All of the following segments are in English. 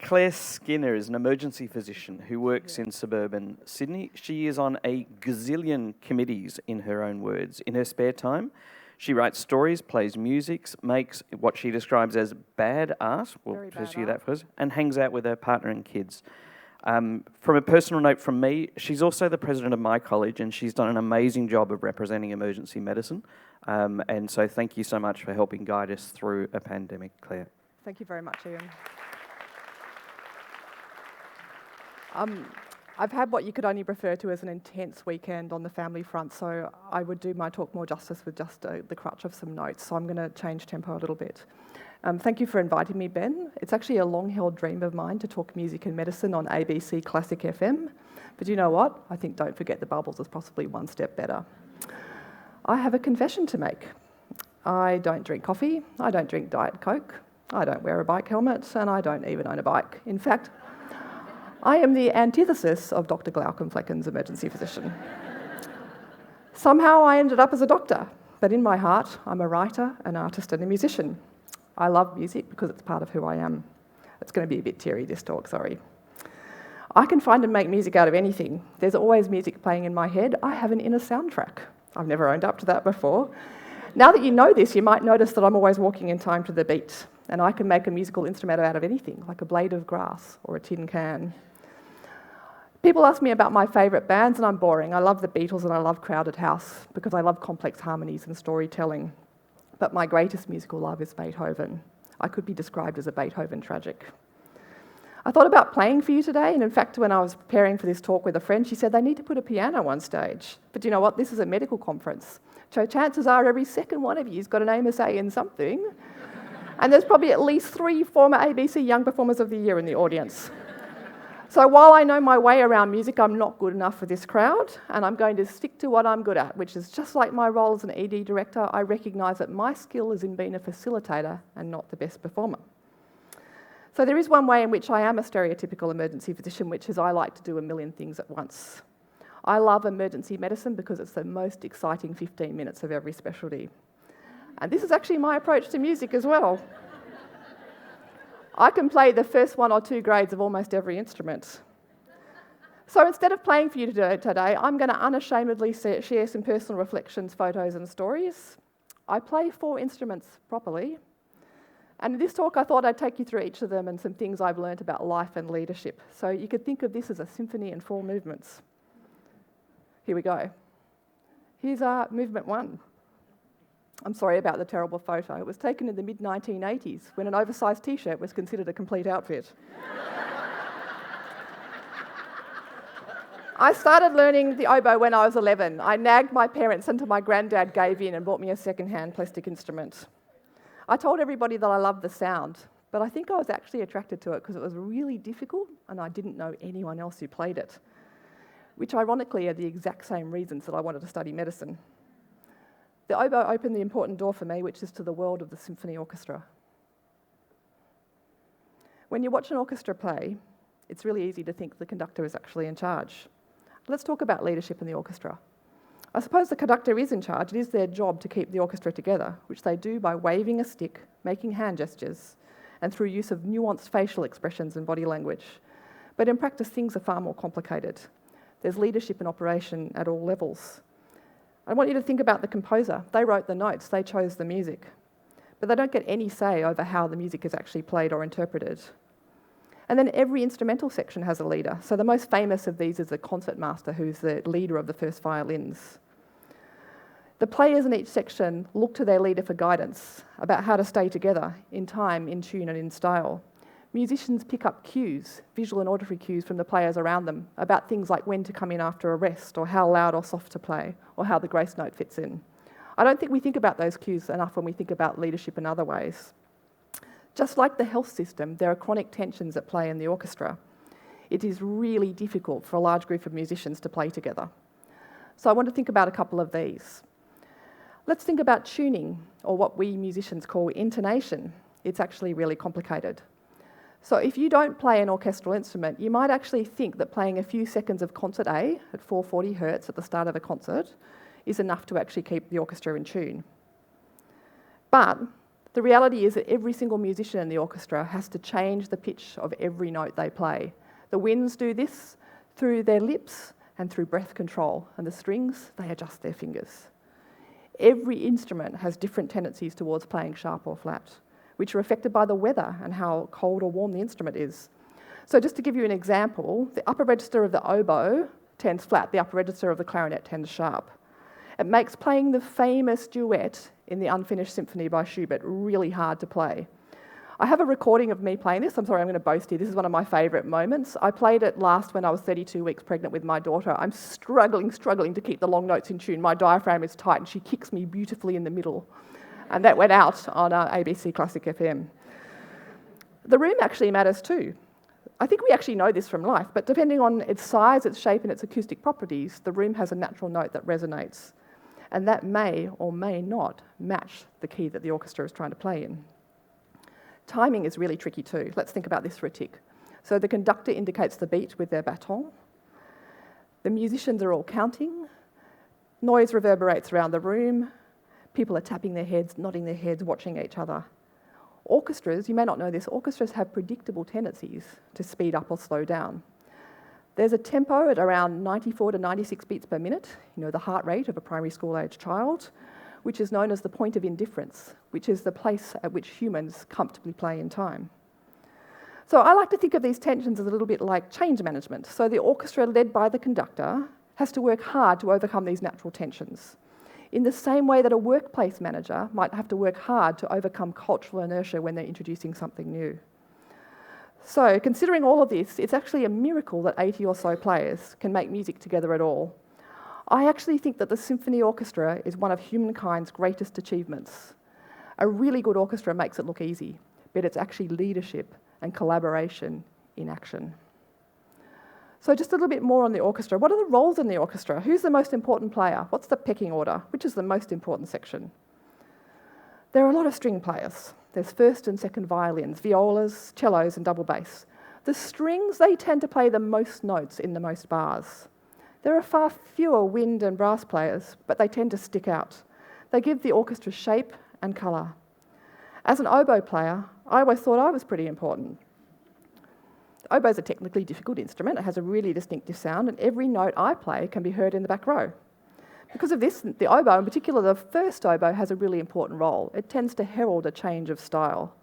Clare Skinner is an emergency physician who works in suburban Sydney. She is on a gazillion committees, in her own words. In her spare time, she writes stories, plays music, makes what she describes as bad art, we'll pursue that first, and hangs out with her partner and kids. From a personal note from me, she's also the president of my college, and she's done an amazing job of representing emergency medicine. And so thank you so much for helping guide us through a pandemic, Clare. Thank you very much, Ian. I've had what you could only refer to as an intense weekend on the family front, so I would do my talk more justice with just the crutch of some notes, so I'm going to change tempo a little bit. Thank you for inviting me, Ben. It's actually a long-held dream of mine to talk music and medicine on ABC Classic FM, but you know what? I think Don't Forget the Bubbles is possibly one step better. I have a confession to make. I don't drink coffee, I don't drink Diet Coke, I don't wear a bike helmet, and I don't even own a bike. In fact, I am the antithesis of Dr. Glaucon Flecken's emergency physician. Somehow I ended up as a doctor, but in my heart, I'm a writer, an artist, and a musician. I love music because it's part of who I am. It's going to be a bit teary, this talk, sorry. I can find and make music out of anything. There's always music playing in my head. I have an inner soundtrack. I've never owned up to that before. Now that you know this, you might notice that I'm always walking in time to the beat, and I can make a musical instrument out of anything, like a blade of grass or a tin can. People ask me about my favourite bands, and I'm boring. I love the Beatles and I love Crowded House because I love complex harmonies and storytelling. But my greatest musical love is Beethoven. I could be described as a Beethoven tragic. I thought about playing for you today, and in fact, when I was preparing for this talk with a friend, she said they need to put a piano on stage. But you know what? This is a medical conference. So chances are every second one of you's got an AMSA in something. And there's probably at least 3 former ABC Young Performers of the Year in the audience. So while I know my way around music, I'm not good enough for this crowd, and I'm going to stick to what I'm good at, which is just like my role as an ED director, I recognise that my skill is in being a facilitator and not the best performer. So there is one way in which I am a stereotypical emergency physician, which is I like to do a million things at once. I love emergency medicine because it's the most exciting 15 minutes of every specialty. And this is actually my approach to music as well. I can play the first 1 or 2 grades of almost every instrument. So instead of playing for you today, I'm going to unashamedly share some personal reflections, photos and stories. I play 4 instruments properly. And in this talk, I thought I'd take you through each of them and some things I've learnt about life and leadership. So you could think of this as a symphony in 4 movements. Here we go. Here's movement 1. I'm sorry about the terrible photo. It was taken in the mid-1980s when an oversized t-shirt was considered a complete outfit. I started learning the oboe when I was 11. I nagged my parents until my granddad gave in and bought me a second-hand plastic instrument. I told everybody that I loved the sound, but I think I was actually attracted to it because it was really difficult and I didn't know anyone else who played it, which ironically are the exact same reasons that I wanted to study medicine. The oboe opened the important door for me, which is to the world of the symphony orchestra. When you watch an orchestra play, it's really easy to think the conductor is actually in charge. Let's talk about leadership in the orchestra. I suppose the conductor is in charge. It is their job to keep the orchestra together, which they do by waving a stick, making hand gestures, and through use of nuanced facial expressions and body language. But in practice, things are far more complicated. There's leadership and operation at all levels. I want you to think about the composer. They wrote the notes, they chose the music, but they don't get any say over how the music is actually played or interpreted. And then every instrumental section has a leader. So the most famous of these is the concertmaster, who's the leader of the first violins. The players in each section look to their leader for guidance about how to stay together in time, in tune, and in style. Musicians pick up cues, visual and auditory cues from the players around them about things like when to come in after a rest, or how loud or soft to play, or how the grace note fits in. I don't think we think about those cues enough when we think about leadership in other ways. Just like the health system, there are chronic tensions at play in the orchestra. It is really difficult for a large group of musicians to play together. So I want to think about a couple of these. Let's think about tuning, or what we musicians call intonation. It's actually really complicated. So if you don't play an orchestral instrument, you might actually think that playing a few seconds of concert A at 440 hertz at the start of a concert is enough to actually keep the orchestra in tune. But The reality is that every single musician in the orchestra has to change the pitch of every note they play. The winds do this through their lips and through breath control, and the strings, they adjust their fingers. Every instrument has different tendencies towards playing sharp or flat, which are affected by the weather and how cold or warm the instrument is. So just to give you an example, the upper register of the oboe tends flat, the upper register of the clarinet tends sharp. It makes playing the famous duet in the Unfinished Symphony by Schubert really hard to play. I have a recording of me playing this. I'm sorry, I'm going to boast here. This is one of my favourite moments. I played it last when I was 32 weeks pregnant with my daughter. I'm struggling to keep the long notes in tune. My diaphragm is tight and she kicks me beautifully in the middle. And that went out on ABC Classic FM. The room actually matters too. I think we actually know this from life, but depending on its size, its shape and its acoustic properties, the room has a natural note that resonates. And that may or may not match the key that the orchestra is trying to play in. Timing is really tricky too. Let's think about this for a tick. So the conductor indicates the beat with their baton. The musicians are all counting. Noise reverberates around the room. People are tapping their heads, nodding their heads, watching each other. Orchestras, you may not know this, orchestras have predictable tendencies to speed up or slow down. There's a tempo at around 94 to 96 beats per minute, the heart rate of a primary school age child, which is known as the point of indifference, which is the place at which humans comfortably play in time. So I like to think of these tensions as a little bit like change management. So the orchestra, led by the conductor, has to work hard to overcome these natural tensions, in the same way that a workplace manager might have to work hard to overcome cultural inertia when they're introducing something new. So considering all of this, it's actually a miracle that 80 or so players can make music together at all. I actually think that the symphony orchestra is one of humankind's greatest achievements. A really good orchestra makes it look easy, but it's actually leadership and collaboration in action. So just a little bit more on the orchestra. What are the roles in the orchestra? Who's the most important player? What's the pecking order? Which is the most important section? There are a lot of string players. There's first and second violins, violas, cellos and double bass. The strings, they tend to play the most notes in the most bars. There are far fewer wind and brass players, but they tend to stick out. They give the orchestra shape and colour. As an oboe player, I always thought I was pretty important. Oboe is a technically difficult instrument. It has a really distinctive sound, and every note I play can be heard in the back row. Because of this, the oboe, in particular the first oboe, has a really important role. It tends to herald a change of style.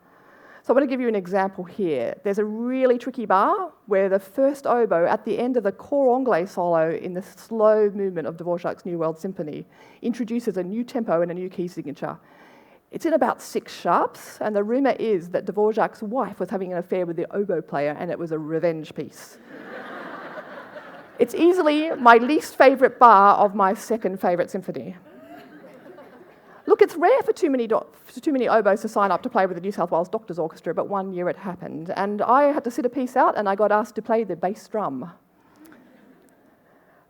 So I want to give you an example here. There's a really tricky bar where the first oboe, at the end of the cor anglais solo in the slow movement of Dvorak's New World Symphony, introduces a new tempo and a new key signature. It's in about 6 sharps, and the rumour is that Dvorak's wife was having an affair with the oboe player, and it was a revenge piece. It's easily my least favourite bar of my second favourite symphony. Look, it's rare for too many oboes to sign up to play with the New South Wales Doctors Orchestra, but one year it happened, and I had to sit a piece out, and I got asked to play the bass drum.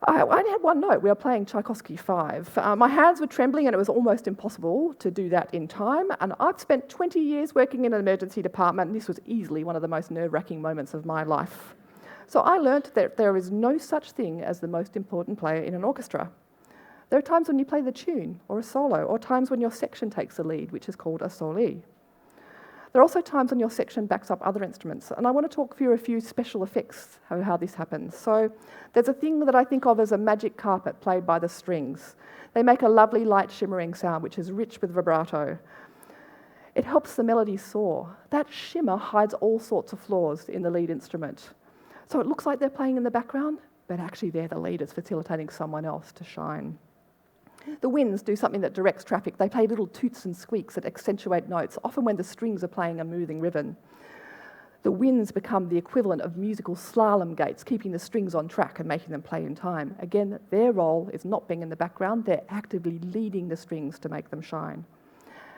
I only had one note. We were playing Tchaikovsky 5. My hands were trembling and it was almost impossible to do that in time. And I've spent 20 years working in an emergency department, and this was easily one of the most nerve-wracking moments of my life. So I learnt that there is no such thing as the most important player in an orchestra. There are times when you play the tune or a solo, or times when your section takes the lead, which is called a soli. There are also times when your section backs up other instruments, and I want to talk through a few special effects of how this happens. So there's a thing that I think of as a magic carpet played by the strings. They make a lovely light shimmering sound, which is rich with vibrato. It helps the melody soar. That shimmer hides all sorts of flaws in the lead instrument. So it looks like they're playing in the background, but actually they're the leaders facilitating someone else to shine. The winds do something that directs traffic. They play little toots and squeaks that accentuate notes, often when the strings are playing a moving ribbon. The winds become the equivalent of musical slalom gates, keeping the strings on track and making them play in time. Again, their role is not being in the background, they're actively leading the strings to make them shine.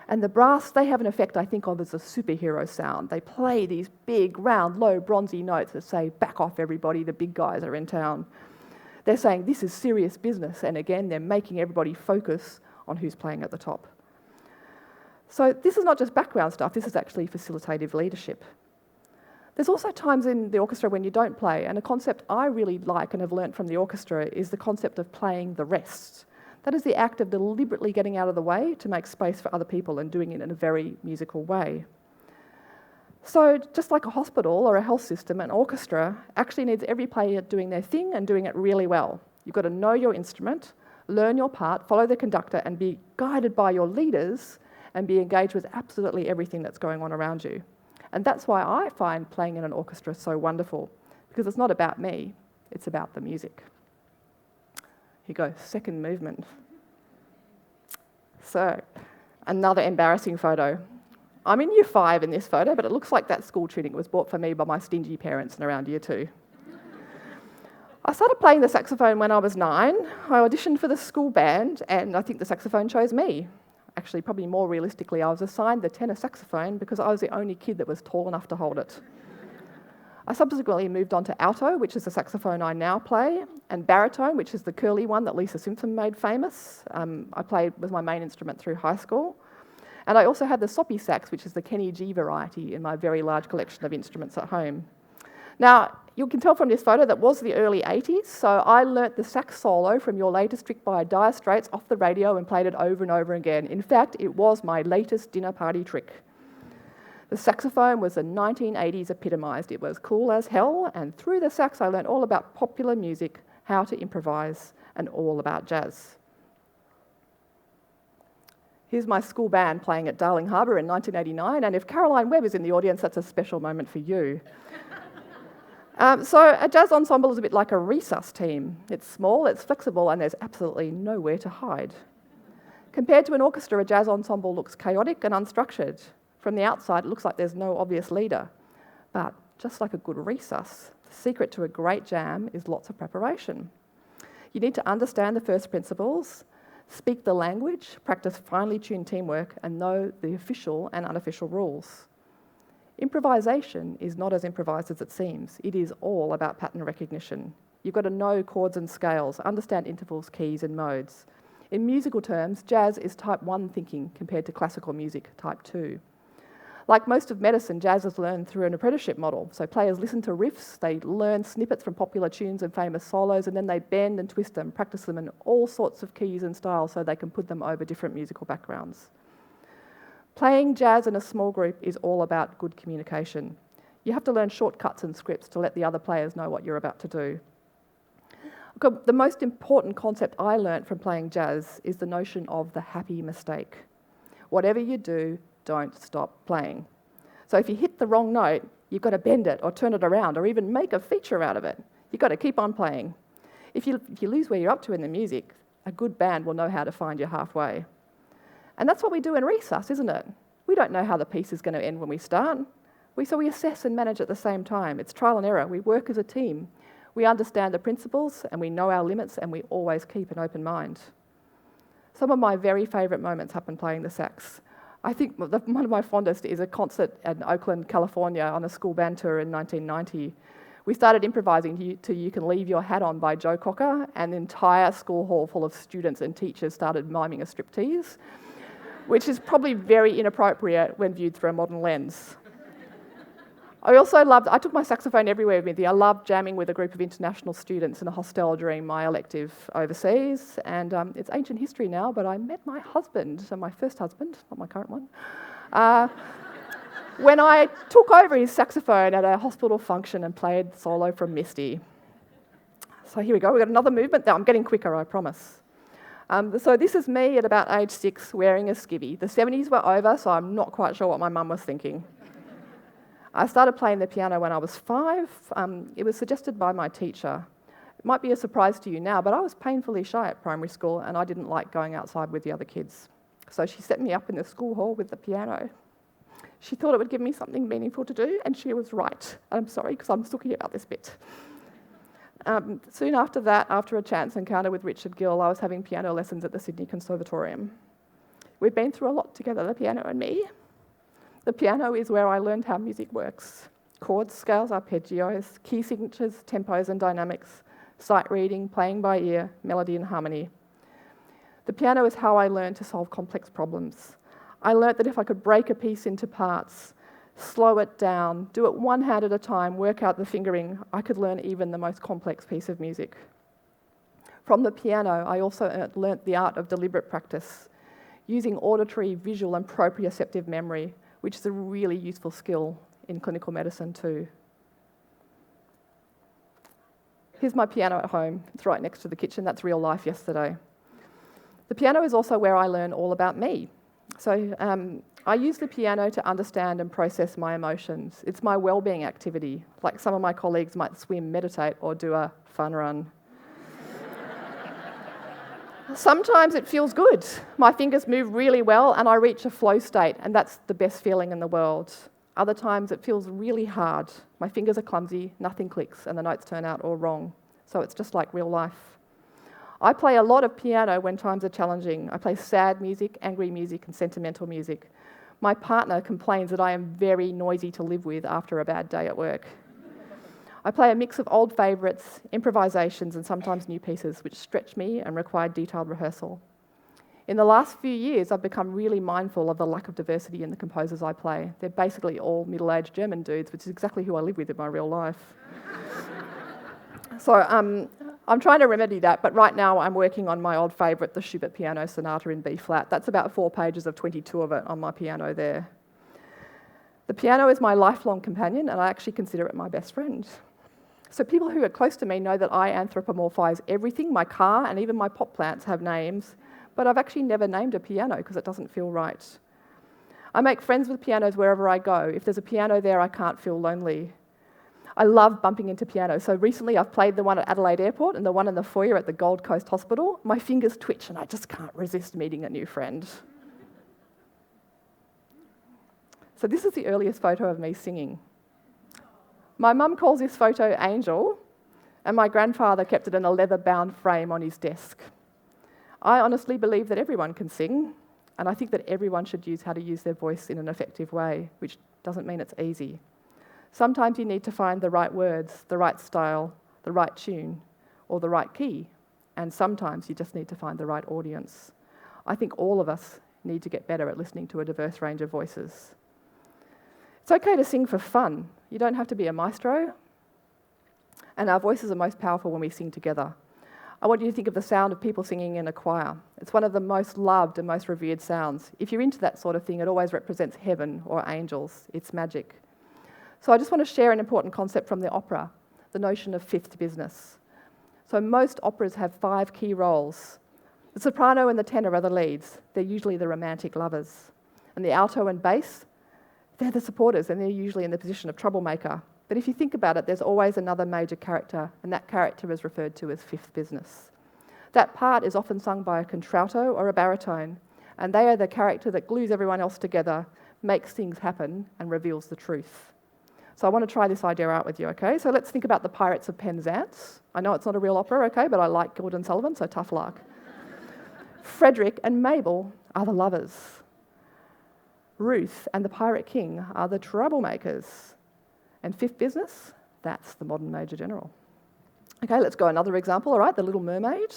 And the brass, they have an effect I think of as a superhero sound. They play these big, round, low, bronzy notes that say, "Back off everybody, the big guys are in town." They're saying this is serious business, and again, they're making everybody focus on who's playing at the top. So this is not just background stuff, this is actually facilitative leadership. There's also times in the orchestra when you don't play, and a concept I really like and have learnt from the orchestra is the concept of playing the rest. That is the act of deliberately getting out of the way to make space for other people and doing it in a very musical way. So just like a hospital or a health system, an orchestra actually needs every player doing their thing and doing it really well. You've got to know your instrument, learn your part, follow the conductor, and be guided by your leaders and be engaged with absolutely everything that's going on around you. And that's why I find playing in an orchestra so wonderful, because it's not about me, it's about the music. Here you go, second movement. So, another embarrassing photo. I'm in year 5 in this photo, but it looks like that school tunic was bought for me by my stingy parents in around year 2. I started playing the saxophone when I was 9. I auditioned for the school band, and I think the saxophone chose me. Actually, probably more realistically, I was assigned the tenor saxophone because I was the only kid that was tall enough to hold it. I subsequently moved on to alto, which is the saxophone I now play, and baritone, which is the curly one that Lisa Simpson made famous. I played with my main instrument through high school. And I also had the soppy sax, which is the Kenny G variety, in my very large collection of instruments at home. Now, you can tell from this photo that was the early 80s, so I learnt the sax solo from Your Latest Trick by Dire Straits off the radio and played it over and over again. In fact, it was my latest dinner party trick. The saxophone was the 1980s epitomised. It was cool as hell, and through the sax I learnt all about popular music, how to improvise, and all about jazz. Here's my school band playing at Darling Harbour in 1989, and if Caroline Webb is in the audience, that's a special moment for you. So a jazz ensemble is a bit like a resus team. It's small, it's flexible, and there's absolutely nowhere to hide. Compared to an orchestra, a jazz ensemble looks chaotic and unstructured. From the outside, it looks like there's no obvious leader. But just like a good resus, the secret to a great jam is lots of preparation. You need to understand the first principles, speak the language, practice finely tuned teamwork, and know the official and unofficial rules. Improvisation is not as improvised as it seems. It is all about pattern recognition. You've got to know chords and scales, understand intervals, keys, and modes. In musical terms, jazz is type 1 thinking compared to classical music, type 2. Like most of medicine, jazz is learned through an apprenticeship model. So players listen to riffs, they learn snippets from popular tunes and famous solos, and then they bend and twist them, practice them in all sorts of keys and styles so they can put them over different musical backgrounds. Playing jazz in a small group is all about good communication. You have to learn shortcuts and scripts to let the other players know what you're about to do. The most important concept I learnt from playing jazz is the notion of the happy mistake. Whatever you do, don't stop playing. So if you hit the wrong note, you've got to bend it or turn it around or even make a feature out of it. You've got to keep on playing. If you lose where you're up to in the music, a good band will know how to find you halfway. And that's what we do in resus, isn't it? We don't know how the piece is going to end when we start. So we assess and manage at the same time. It's trial and error. We work as a team. We understand the principles and we know our limits and we always keep an open mind. Some of my very favourite moments happen playing the sax. I think one of my fondest is a concert in Oakland, California on a school band tour in 1990. We started improvising to You Can Leave Your Hat On by Joe Cocker, and the entire school hall full of students and teachers started miming a striptease, which is probably very inappropriate when viewed through a modern lens. I took my saxophone everywhere with me. I loved jamming with a group of international students in a hostel during my elective overseas, and it's ancient history now, but I met my husband, so my first husband, not my current one, when I took over his saxophone at a hospital function and played solo from Misty. So here we go, we've got another movement. Now I'm getting quicker, I promise. So this is me at about age 6 wearing a skivvy. The 70s were over, so I'm not quite sure what my mum was thinking. I started playing the piano when I was 5. It was suggested by my teacher. It might be a surprise to you now, but I was painfully shy at primary school and I didn't like going outside with the other kids. So she set me up in the school hall with the piano. She thought it would give me something meaningful to do, and she was right. I'm sorry, because I'm talking about this bit. Soon after that, after a chance encounter with Richard Gill, I was having piano lessons at the Sydney Conservatorium. We've been through a lot together, the piano and me. The piano is where I learned how music works. Chords, scales, arpeggios, key signatures, tempos and dynamics, sight reading, playing by ear, melody and harmony. The piano is how I learned to solve complex problems. I learnt that if I could break a piece into parts, slow it down, do it one hand at a time, work out the fingering, I could learn even the most complex piece of music. From the piano, I also learnt the art of deliberate practice, using auditory, visual and proprioceptive memory, which is a really useful skill in clinical medicine too. Here's my piano at home. It's right next to the kitchen. That's real life yesterday. The piano is also where I learn all about me. So I use the piano to understand and process my emotions. It's my well-being activity. Like some of my colleagues might swim, meditate, or do a fun run. Sometimes it feels good. My fingers move really well and I reach a flow state, and that's the best feeling in the world. Other times it feels really hard. My fingers are clumsy, nothing clicks, and the notes turn out all wrong. So it's just like real life. I play a lot of piano when times are challenging. I play sad music, angry music, and sentimental music. My partner complains that I am very noisy to live with after a bad day at work. I play a mix of old favourites, improvisations, and sometimes new pieces, which stretch me and require detailed rehearsal. In the last few years, I've become really mindful of the lack of diversity in the composers I play. They're basically all middle-aged German dudes, which is exactly who I live with in my real life. So I'm trying to remedy that, but right now I'm working on my old favourite, the Schubert Piano Sonata in B-flat. That's about 4 pages of 22 of it on my piano there. The piano is my lifelong companion, and I actually consider it my best friend. So people who are close to me know that I anthropomorphise everything. My car and even my pot plants have names, but I've actually never named a piano because it doesn't feel right. I make friends with pianos wherever I go. If there's a piano there, I can't feel lonely. I love bumping into pianos. So recently I've played the one at Adelaide Airport and the one in the foyer at the Gold Coast Hospital. My fingers twitch and I just can't resist meeting a new friend. So this is the earliest photo of me singing. My mum calls this photo Angel, and my grandfather kept it in a leather-bound frame on his desk. I honestly believe that everyone can sing, and I think that everyone should use how to use their voice in an effective way, which doesn't mean it's easy. Sometimes you need to find the right words, the right style, the right tune, or the right key, and sometimes you just need to find the right audience. I think all of us need to get better at listening to a diverse range of voices. It's okay to sing for fun. You don't have to be a maestro. And our voices are most powerful when we sing together. I want you to think of the sound of people singing in a choir. It's one of the most loved and most revered sounds. If you're into that sort of thing, it always represents heaven or angels. It's magic. So I just want to share an important concept from the opera, the notion of fifth business. So most operas have 5 key roles. The soprano and the tenor are the leads. They're usually the romantic lovers. And the alto and bass, they're the supporters, and they're usually in the position of troublemaker. But if you think about it, there's always another major character, and that character is referred to as fifth business. That part is often sung by a contralto or a baritone, and they are the character that glues everyone else together, makes things happen, and reveals the truth. So I want to try this idea out with you, okay? So let's think about the Pirates of Penzance. I know it's not a real opera, okay, but I like Gordon Sullivan, so tough luck. Frederick and Mabel are the lovers. Ruth and the Pirate King are the troublemakers. And fifth business, that's the modern Major General. Okay, let's go another example, all right, the Little Mermaid.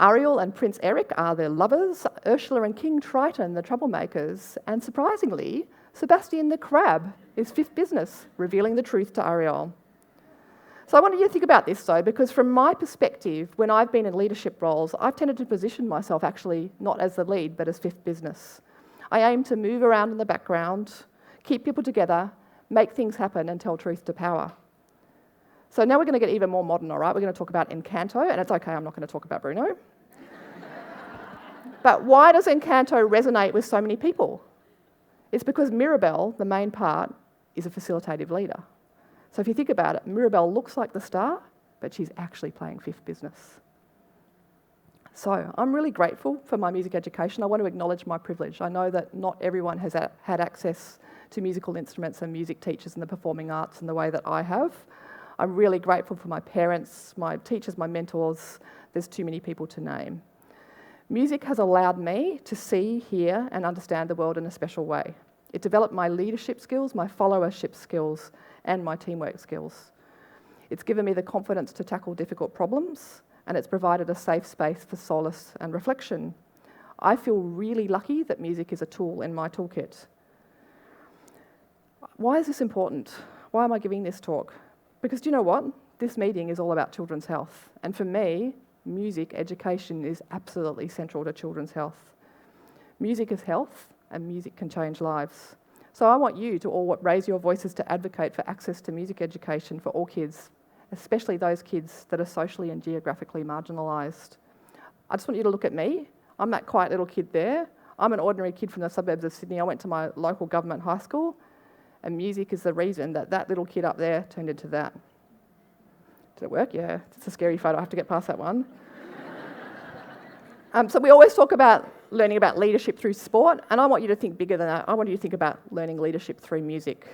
Ariel and Prince Eric are the lovers, Ursula and King Triton the troublemakers, and surprisingly, Sebastian the Crab is fifth business, revealing the truth to Ariel. So I want you to think about this though, because from my perspective, when I've been in leadership roles, I've tended to position myself actually not as the lead, but as fifth business. I aim to move around in the background, keep people together, make things happen, and tell truth to power. So now we're going to get even more modern, all right? We're going to talk about Encanto, and it's okay, I'm not going to talk about Bruno. But why does Encanto resonate with so many people? It's because Mirabel, the main part, is a facilitative leader. So if you think about it, Mirabel looks like the star, but she's actually playing fifth business. So I'm really grateful for my music education. I want to acknowledge my privilege. I know that not everyone has had access to musical instruments and music teachers in the performing arts in the way that I have. I'm really grateful for my parents, my teachers, my mentors. There's too many people to name. Music has allowed me to see, hear, and understand the world in a special way. It developed my leadership skills, my followership skills, and my teamwork skills. It's given me the confidence to tackle difficult problems, and it's provided a safe space for solace and reflection. I feel really lucky that music is a tool in my toolkit. Why is this important? Why am I giving this talk? Because do you know what? This meeting is all about children's health. And for me, music education is absolutely central to children's health. Music is health, and music can change lives. So I want you to all raise your voices to advocate for access to music education for all kids, especially those kids that are socially and geographically marginalised. I just want you to look at me. I'm that quiet little kid there. I'm an ordinary kid from the suburbs of Sydney. I went to my local government high school, and music is the reason that that little kid up there turned into that. Did it work? Yeah, it's a scary photo. I have to get past that one. So we always talk about learning about leadership through sport, and I want you to think bigger than that. I want you to think about learning leadership through music.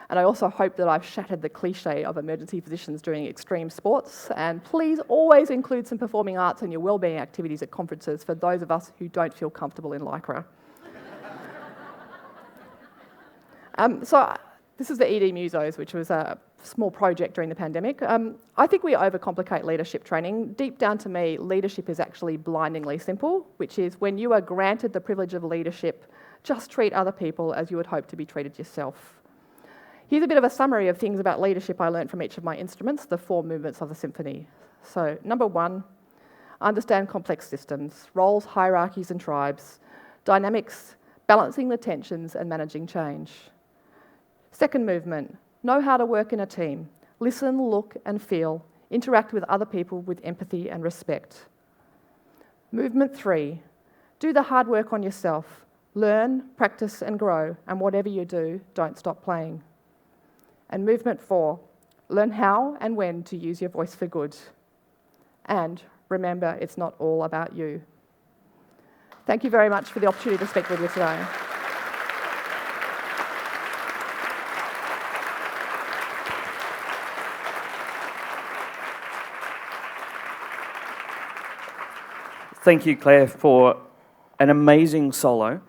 And I also hope that I've shattered the cliche of emergency physicians doing extreme sports. And please always include some performing arts in your wellbeing activities at conferences for those of us who don't feel comfortable in Lycra. So this is the ED Musos, which was a small project during the pandemic. I think we overcomplicate leadership training. Deep down to me, leadership is actually blindingly simple, which is when you are granted the privilege of leadership, just treat other people as you would hope to be treated yourself. Here's a bit of a summary of things about leadership I learned from each of my instruments, the 4 movements of the symphony. So, number 1, understand complex systems, roles, hierarchies and tribes, dynamics, balancing the tensions and managing change. Second movement, know how to work in a team. Listen, look and feel. Interact with other people with empathy and respect. Movement 3, do the hard work on yourself. Learn, practice and grow, and whatever you do, don't stop playing. And movement 4, learn how and when to use your voice for good. And remember, it's not all about you. Thank you very much for the opportunity to speak with you today. Thank you, Claire, for an amazing solo.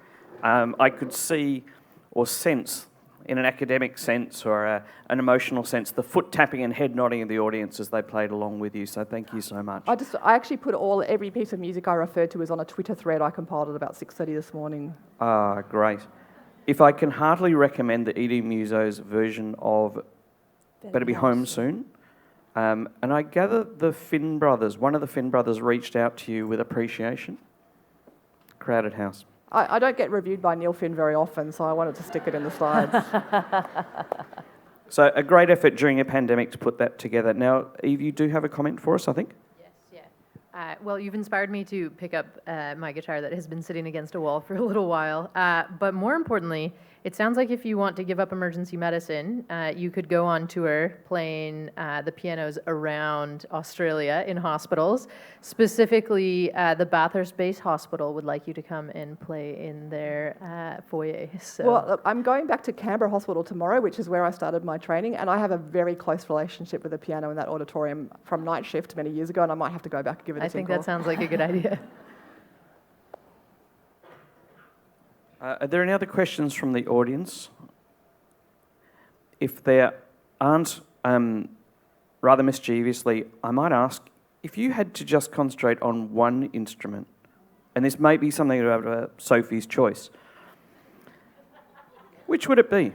I could see or sense, in an academic sense or an emotional sense, the foot tapping and head nodding of the audience as they played along with you. So thank you so much. I actually put every piece of music I referred to is on a Twitter thread I compiled at about 6:30 this morning. Ah, great. If I can heartily recommend the ED Musos version of Better Be Home Soon. And I gather one of the Finn brothers reached out to you with appreciation. Crowded house. I don't get reviewed by Neil Finn very often, so I wanted to stick it in the slides. So a great effort during a pandemic to put that together. Now, Eve, you do have a comment for us, I think? Yes, yeah. Well, you've inspired me to pick up my guitar that has been sitting against a wall for a little while. But more importantly, it sounds like if you want to give up emergency medicine, you could go on tour playing the pianos around Australia in hospitals. Specifically, the Bathurst-based hospital would like you to come and play in their foyer. So. Well, I'm going back to Canberra Hospital tomorrow, which is where I started my training, and I have a very close relationship with the piano in that auditorium from night shift many years ago, and I might have to go back and give it a tinkle. I think that sounds like a good idea. Are there any other questions from the audience? If there aren't, rather mischievously, I might ask, if you had to just concentrate on one instrument, and this may be something about Sophie's choice, which would it be?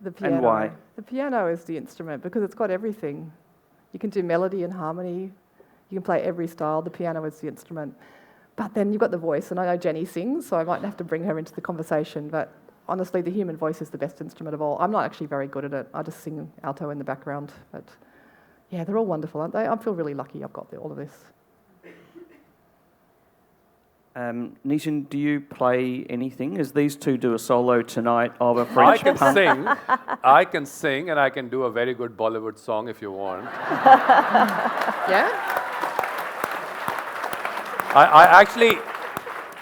The piano. And why? The piano is the instrument because it's got everything. You can do melody and harmony. You can play every style. The piano is the instrument. But then you've got the voice, and I know Jenny sings, so I might have to bring her into the conversation. But honestly, the human voice is the best instrument of all. I'm not actually very good at it. I just sing alto in the background. But yeah, they're all wonderful, aren't they? I feel really lucky I've got all of this. Nishan, do you play anything? As these two do a solo tonight of a French punk. I can sing, and I can do a very good Bollywood song if you want. Yeah? I actually,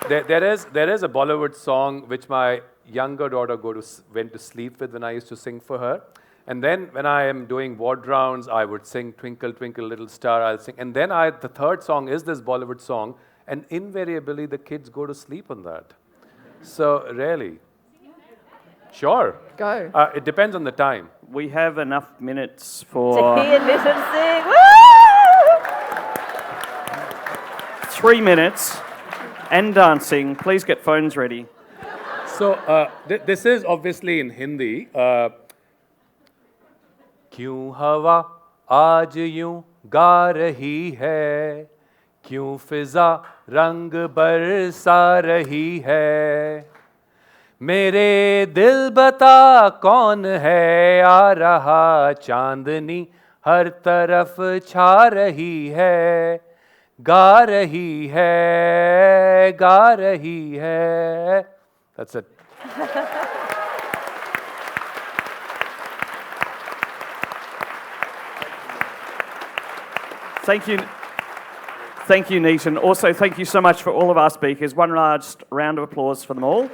there is a Bollywood song which my younger daughter went to sleep with when I used to sing for her. And then when I am doing ward rounds, I would sing Twinkle, Twinkle, Little Star, I'll sing. And then the third song is this Bollywood song, and invariably the kids go to sleep on that. So really. Sure. Go. It depends on the time. We have enough minutes for... To hear Nishan sing. Woo! 3 minutes and dancing. Please get phones ready. So this is obviously in Hindi. क्यों हवा आज यूं गा रही है, क्यों फिजा रंग बरसा रही है. मेरे दिल बता कौन है, आ रहा चांदनी हर तरफ छा रही है. गा रही है, गा रही है. That's it. Thank you. Thank you, Neat, and also thank you so much for all of our speakers. One last round of applause for them all.